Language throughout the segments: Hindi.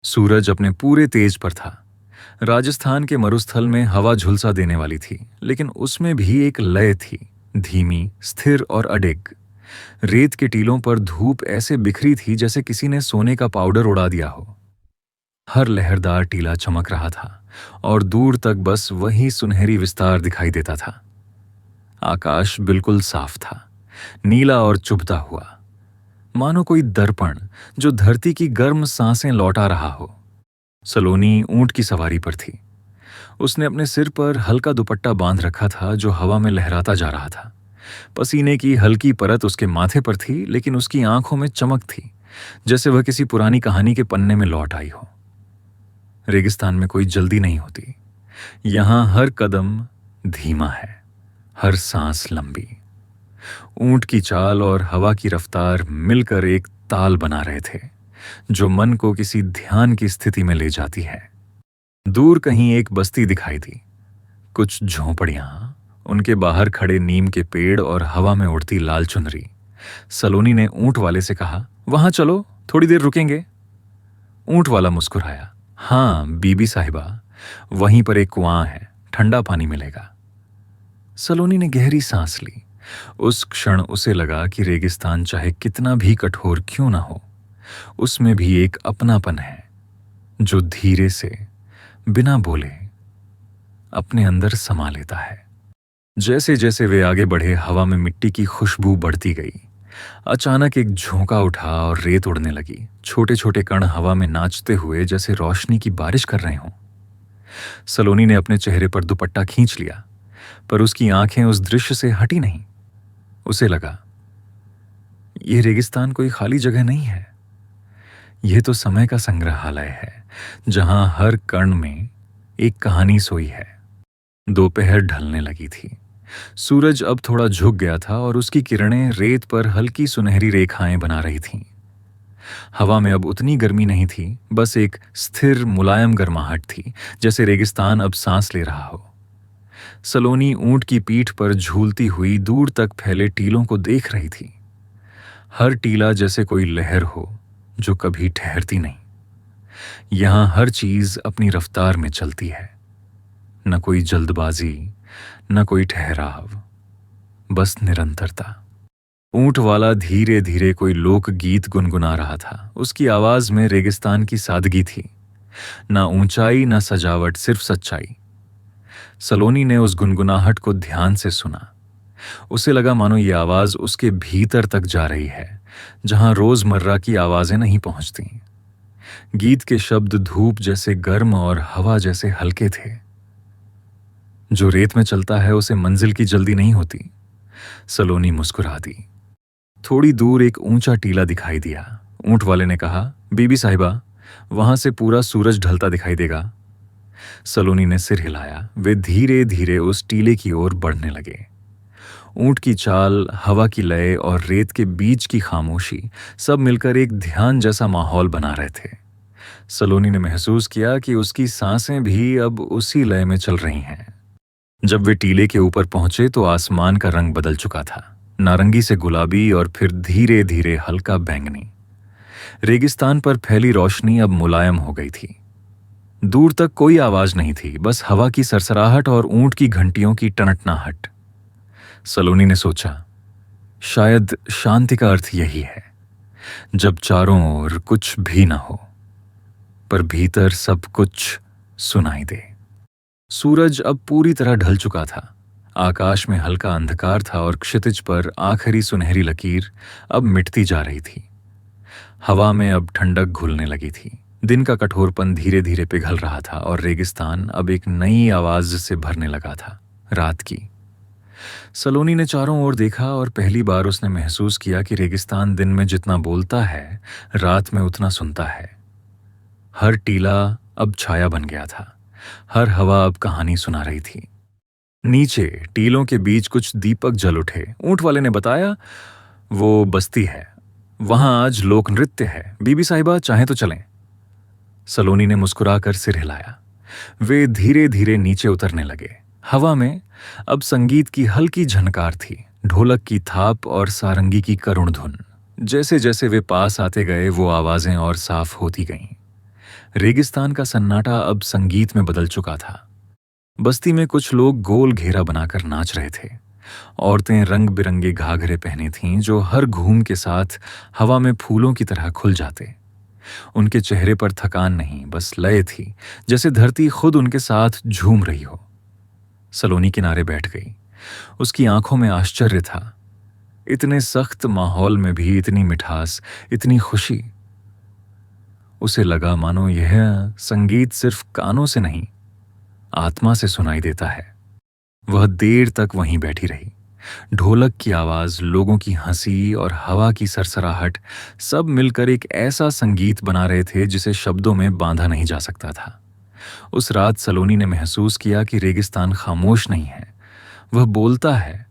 सूरज अपने पूरे तेज पर था। राजस्थान के मरुस्थल में हवा झुलसा देने वाली थी, लेकिन उसमें भी एक लय थी, धीमी, स्थिर और अडिग। रेत के टीलों पर धूप ऐसे बिखरी थी जैसे किसी ने सोने का पाउडर उड़ा दिया हो। हर लहरदार टीला चमक रहा था और दूर तक बस वही सुनहरी विस्तार दिखाई देता था। आकाश बिल्कुल साफ था, नीला और चुभता हुआ, मानो कोई दर्पण जो धरती की गर्म सांसें लौटा रहा हो। सलोनी ऊंट की सवारी पर थी। उसने अपने सिर पर हल्का दुपट्टा बांध रखा था जो हवा में लहराता जा रहा था। पसीने की हल्की परत उसके माथे पर थी, लेकिन उसकी आंखों में चमक थी, जैसे वह किसी पुरानी कहानी के पन्ने में लौट आई हो। रेगिस्तान में कोई जल्दी नहीं होती। यहां हर कदम धीमा है, हर सांस लंबी। ऊंट की चाल और हवा की रफ्तार मिलकर एक ताल बना रहे थे जो मन को किसी ध्यान की स्थिति में ले जाती है। दूर कहीं एक बस्ती दिखाई दी, कुछ झोंपड़ियां, उनके बाहर खड़े नीम के पेड़ और हवा में उड़ती लाल चुनरी। सलोनी ने ऊंट वाले से कहा, वहां चलो, थोड़ी देर रुकेंगे। ऊंट वाला मुस्कुराया, हाँ बीबी साहिबा, वहीं पर एक कुआं है, ठंडा पानी मिलेगा। सलोनी ने गहरी सांस ली। उस क्षण उसे लगा कि रेगिस्तान चाहे कितना भी कठोर क्यों ना हो, उसमें भी एक अपनापन है जो धीरे से, बिना बोले, अपने अंदर समा लेता है। जैसे जैसे वे आगे बढ़े, हवा में मिट्टी की खुशबू बढ़ती गई। अचानक एक झोंका उठा और रेत उड़ने लगी। छोटे छोटे कण हवा में नाचते हुए जैसे रोशनी की बारिश कर रहे हों। सलोनी ने अपने चेहरे पर दुपट्टा खींच लिया, पर उसकी आंखें उस दृश्य से हटी नहीं। उसे लगा, यह रेगिस्तान कोई खाली जगह नहीं है, यह तो समय का संग्रहालय है, जहां हर कण में एक कहानी सोई है। दोपहर ढलने लगी थी। सूरज अब थोड़ा झुक गया था और उसकी किरणें रेत पर हल्की सुनहरी रेखाएं बना रही थीं। हवा में अब उतनी गर्मी नहीं थी, बस एक स्थिर मुलायम गर्माहट थी, जैसे रेगिस्तान अब सांस ले रहा हो। सलोनी ऊंट की पीठ पर झूलती हुई दूर तक फैले टीलों को देख रही थी। हर टीला जैसे कोई लहर हो जो कभी ठहरती नहीं। यहां हर चीज अपनी रफ्तार में चलती है, न कोई जल्दबाजी, न कोई ठहराव, बस निरंतरता। ऊंट वाला धीरे धीरे कोई लोकगीत गुनगुना रहा था। उसकी आवाज में रेगिस्तान की सादगी थी, ना ऊंचाई ना सजावट, सिर्फ सच्चाई। सलोनी ने उस गुनगुनाहट को ध्यान से सुना। उसे लगा मानो ये आवाज उसके भीतर तक जा रही है, जहां रोजमर्रा की आवाजें नहीं पहुंचती। गीत के शब्द धूप जैसे गर्म और हवा जैसे हल्के थे। जो रेत में चलता है उसे मंजिल की जल्दी नहीं होती। सलोनी मुस्कुरा दी। थोड़ी दूर एक ऊंचा टीला दिखाई दिया। ऊंट वाले ने कहा, बीबी साहिबा, वहां से पूरा सूरज ढलता दिखाई देगा। सलोनी ने सिर हिलाया। वे धीरे धीरे उस टीले की ओर बढ़ने लगे। ऊंट की चाल, हवा की लय और रेत के बीच की खामोशी सब मिलकर एक ध्यान जैसा माहौल बना रहे थे। सलोनी ने महसूस किया कि उसकी सांसें भी अब उसी लय में चल रही हैं। जब वे टीले के ऊपर पहुंचे तो आसमान का रंग बदल चुका था, नारंगी से गुलाबी और फिर धीरे धीरे हल्का बैंगनी। रेगिस्तान पर फैली रोशनी अब मुलायम हो गई थी। दूर तक कोई आवाज नहीं थी, बस हवा की सरसराहट और ऊंट की घंटियों की टनटनाहट। सलोनी ने सोचा, शायद शांति का अर्थ यही है, जब चारों ओर कुछ भी ना हो, पर भीतर सब कुछ सुनाई दे। सूरज अब पूरी तरह ढल चुका था। आकाश में हल्का अंधकार था और क्षितिज पर आखिरी सुनहरी लकीर अब मिटती जा रही थी। हवा में अब ठंडक घुलने लगी थी। दिन का कठोरपन धीरे धीरे पिघल रहा था और रेगिस्तान अब एक नई आवाज से भरने लगा था, रात की। सलोनी ने चारों ओर देखा और पहली बार उसने महसूस किया कि रेगिस्तान दिन में जितना बोलता है, रात में उतना सुनता है। हर टीला अब छाया बन गया था, हर हवा अब कहानी सुना रही थी। नीचे टीलों के बीच कुछ दीपक जल उठे। ऊंट वाले ने बताया, वो बस्ती है, वहां आज लोक नृत्य है। बीबी साहिबा, चाहें तो चलें। सलोनी ने मुस्कुराकर सिर हिलाया। वे धीरे धीरे नीचे उतरने लगे। हवा में अब संगीत की हल्की झनकार थी, ढोलक की थाप और सारंगी की करुण धुन। जैसे जैसे वे पास आते गए वो आवाजें और साफ होती गईं। रेगिस्तान का सन्नाटा अब संगीत में बदल चुका था। बस्ती में कुछ लोग गोल घेरा बनाकर नाच रहे थे। औरतें रंग बिरंगे घाघरे पहनी थीं जो हर घूम के साथ हवा में फूलों की तरह खुल जाते। उनके चेहरे पर थकान नहीं, बस लय थी, जैसे धरती खुद उनके साथ झूम रही हो। सलोनी किनारे बैठ गई। उसकी आंखों में आश्चर्य था। इतने सख्त माहौल में भी इतनी मिठास, इतनी खुशी। उसे लगा मानो यह संगीत सिर्फ कानों से नहीं, आत्मा से सुनाई देता है। वह देर तक वहीं बैठी रही। ढोलक की आवाज, लोगों की हंसी और हवा की सरसराहट सब मिलकर एक ऐसा संगीत बना रहे थे जिसे शब्दों में बांधा नहीं जा सकता था। उस रात सलोनी ने महसूस किया कि रेगिस्तान खामोश नहीं है। वह बोलता है,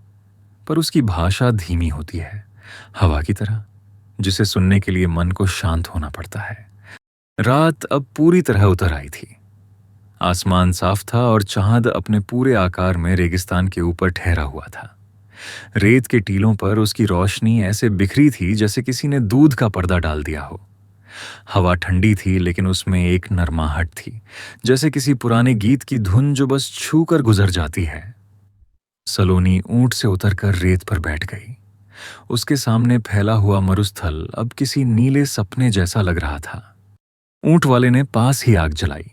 पर उसकी भाषा धीमी होती है, हवा की तरह, जिसे सुनने के लिए मन को शांत होना पड़ता है। रात अब पूरी तरह उतर आई थी। आसमान साफ था और चांद अपने पूरे आकार में रेगिस्तान के ऊपर ठहरा हुआ था। रेत के टीलों पर उसकी रोशनी ऐसे बिखरी थी जैसे किसी ने दूध का पर्दा डाल दिया हो। हवा ठंडी थी, लेकिन उसमें एक नरमाहट थी, जैसे किसी पुराने गीत की धुन जो बस छू कर गुजर जाती है। सलोनी ऊंट से उतरकर रेत पर बैठ गई। उसके सामने फैला हुआ मरुस्थल अब किसी नीले सपने जैसा लग रहा था। ऊंट वाले ने पास ही आग जलाई।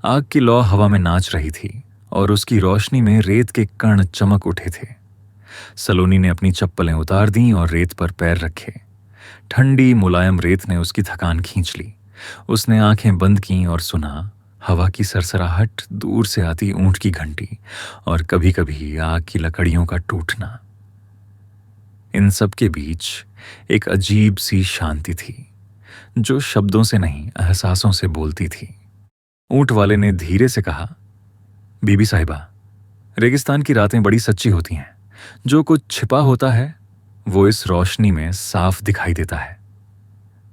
आग की लौ हवा में नाच रही थी और उसकी रोशनी में रेत के कण चमक उठे थे। सलोनी ने अपनी चप्पलें उतार दीं और रेत पर पैर रखे। ठंडी मुलायम रेत ने उसकी थकान खींच ली। उसने आंखें बंद कीं और सुना हवा की सरसराहट, दूर से आती ऊंट की घंटी और कभी-कभी आग की लकड़ियों का टूटना। इन सब के बीच एक अजीब सी शांति थी जो शब्दों से नहीं, एहसासों से बोलती थी। ऊंट वाले ने धीरे से कहा, बीबी साहिबा, रेगिस्तान की रातें बड़ी सच्ची होती हैं। जो कुछ छिपा होता है वो इस रोशनी में साफ दिखाई देता है।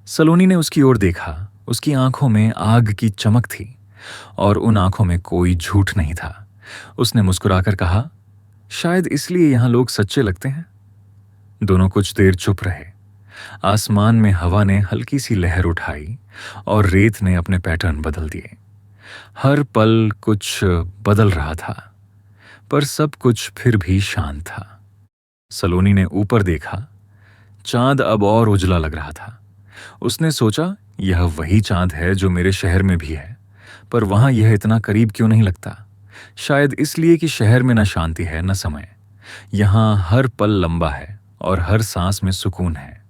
सलोनी ने उसकी ओर देखा। उसकी आंखों में आग की चमक थी और उन आंखों में कोई झूठ नहीं था। उसने मुस्कुराकर कहा, शायद इसलिए यहां लोग सच्चे लगते हैं। दोनों कुछ देर चुप रहे। आसमान में हवा ने हल्की सी लहर उठाई और रेत ने अपने पैटर्न बदल दिए। हर पल कुछ बदल रहा था, पर सब कुछ फिर भी शांत था। सलोनी ने ऊपर देखा। चांद अब और उजला लग रहा था। उसने सोचा, यह वही चांद है जो मेरे शहर में भी है, पर वहां यह इतना करीब क्यों नहीं लगता? शायद इसलिए कि शहर में न शांति है न समय। यहां हर पल लंबा है और हर सांस में सुकून है।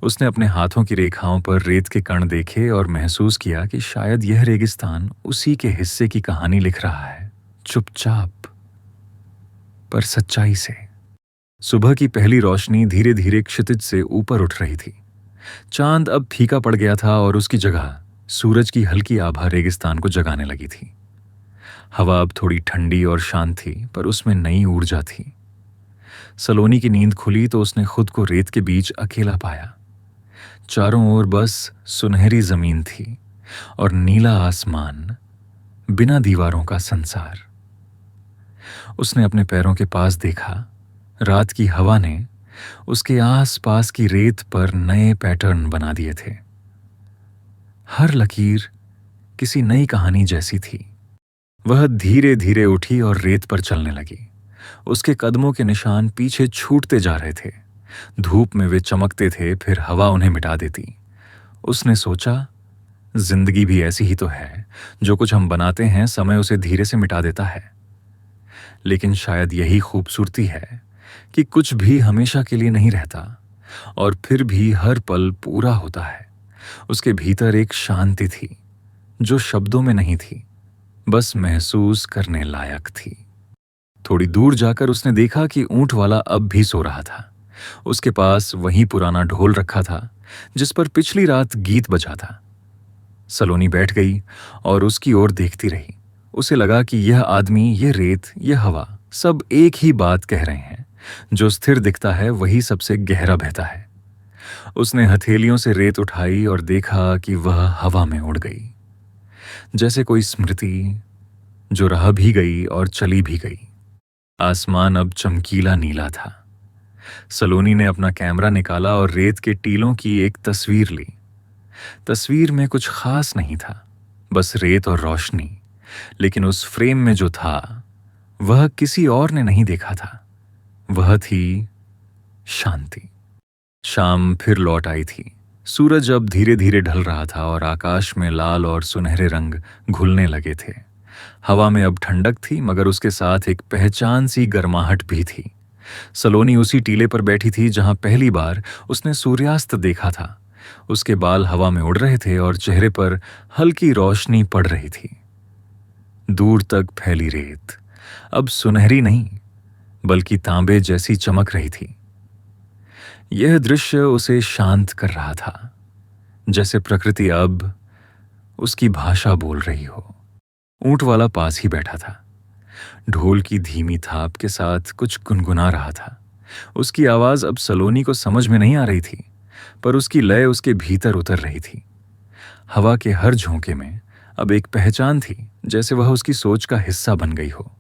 उसने अपने हाथों की रेखाओं पर रेत के कण देखे और महसूस किया कि शायद यह रेगिस्तान उसी के हिस्से की कहानी लिख रहा है, चुपचाप पर सच्चाई से। सुबह की पहली रोशनी धीरे धीरे क्षितिज से ऊपर उठ रही थी। चांद अब फीका पड़ गया था और उसकी जगह सूरज की हल्की आभा रेगिस्तान को जगाने लगी थी। हवा अब थोड़ी ठंडी और शांत थी, पर उसमें नई ऊर्जा थी। सलोनी की नींद खुली तो उसने खुद को रेत के बीच अकेला पाया। चारों ओर बस सुनहरी जमीन थी और नीला आसमान, बिना दीवारों का संसार। उसने अपने पैरों के पास देखा। रात की हवा ने उसके आस-पास की रेत पर नए पैटर्न बना दिए थे। हर लकीर किसी नई कहानी जैसी थी। वह धीरे धीरे उठी और रेत पर चलने लगी। उसके कदमों के निशान पीछे छूटते जा रहे थे। धूप में वे चमकते थे, फिर हवा उन्हें मिटा देती। उसने सोचा, जिंदगी भी ऐसी ही तो है। जो कुछ हम बनाते हैं, समय उसे धीरे से मिटा देता है। लेकिन शायद यही खूबसूरती है कि कुछ भी हमेशा के लिए नहीं रहता और फिर भी हर पल पूरा होता है। उसके भीतर एक शांति थी जो शब्दों में नहीं थी, बस महसूस करने लायक थी। थोड़ी दूर जाकर उसने देखा कि ऊंट वाला अब भी सो रहा था। उसके पास वही पुराना ढोल रखा था जिस पर पिछली रात गीत बजा था। सलोनी बैठ गई और उसकी ओर देखती रही। उसे लगा कि यह आदमी, यह रेत, यह हवा सब एक ही बात कह रहे हैं। जो स्थिर दिखता है वही सबसे गहरा बहता है। उसने हथेलियों से रेत उठाई और देखा कि वह हवा में उड़ गई, जैसे कोई स्मृति जो रह भी गई और चली भी गई। आसमान अब चमकीला नीला था। सलोनी ने अपना कैमरा निकाला और रेत के टीलों की एक तस्वीर ली। तस्वीर में कुछ खास नहीं था, बस रेत और रोशनी। लेकिन उस फ्रेम में जो था वह किसी और ने नहीं देखा था। वह थी शांति। शाम फिर लौट आई थी। सूरज अब धीरे धीरे ढल रहा था और आकाश में लाल और सुनहरे रंग घुलने लगे थे। हवा में अब ठंडक थी, मगर उसके साथ एक पहचान सी गर्माहट भी थी। सलोनी उसी टीले पर बैठी थी जहां पहली बार उसने सूर्यास्त देखा था। उसके बाल हवा में उड़ रहे थे और चेहरे पर हल्की रोशनी पड़ रही थी। दूर तक फैली रेत अब सुनहरी नहीं, बल्कि तांबे जैसी चमक रही थी। यह दृश्य उसे शांत कर रहा था, जैसे प्रकृति अब उसकी भाषा बोल रही हो। ऊंट वाला पास ही बैठा था। ढोल की धीमी थाप के साथ कुछ गुनगुना रहा था। उसकी आवाज अब सलोनी को समझ में नहीं आ रही थी, पर उसकी लय उसके भीतर उतर रही थी। हवा के हर झोंके में अब एक पहचान थी, जैसे वह उसकी सोच का हिस्सा बन गई हो।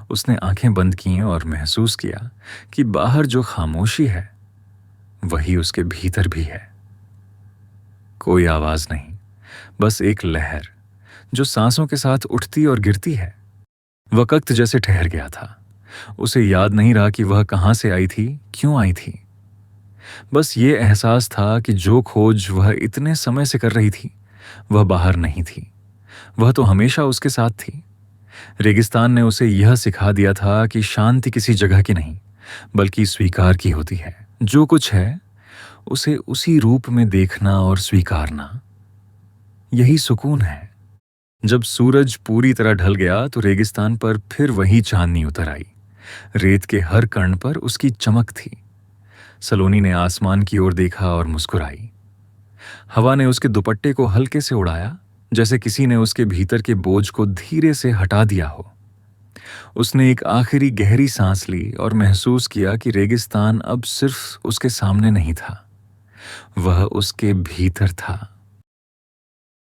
उसने आंखें बंद की और महसूस किया कि बाहर जो खामोशी है वही उसके भीतर भी है। कोई आवाज नहीं, बस एक लहर जो सांसों के साथ उठती और गिरती है। वक्त जैसे ठहर गया था। उसे याद नहीं रहा कि वह कहां से आई थी, क्यों आई थी। बस ये एहसास था कि जो खोज वह इतने समय से कर रही थी वह बाहर नहीं थी, वह तो हमेशा उसके साथ थी। रेगिस्तान ने उसे यह सिखा दिया था कि शांति किसी जगह की नहीं, बल्कि स्वीकार की होती है। जो कुछ है उसे उसी रूप में देखना और स्वीकारना, यही सुकून है। जब सूरज पूरी तरह ढल गया तो रेगिस्तान पर फिर वही चांदनी उतर आई। रेत के हर कण पर उसकी चमक थी। सलोनी ने आसमान की ओर देखा और मुस्कुराई। हवा ने उसके दुपट्टे को हल्के से उड़ाया, जैसे किसी ने उसके भीतर के बोझ को धीरे से हटा दिया हो। उसने एक आखिरी गहरी सांस ली और महसूस किया कि रेगिस्तान अब सिर्फ उसके सामने नहीं था, वह उसके भीतर था।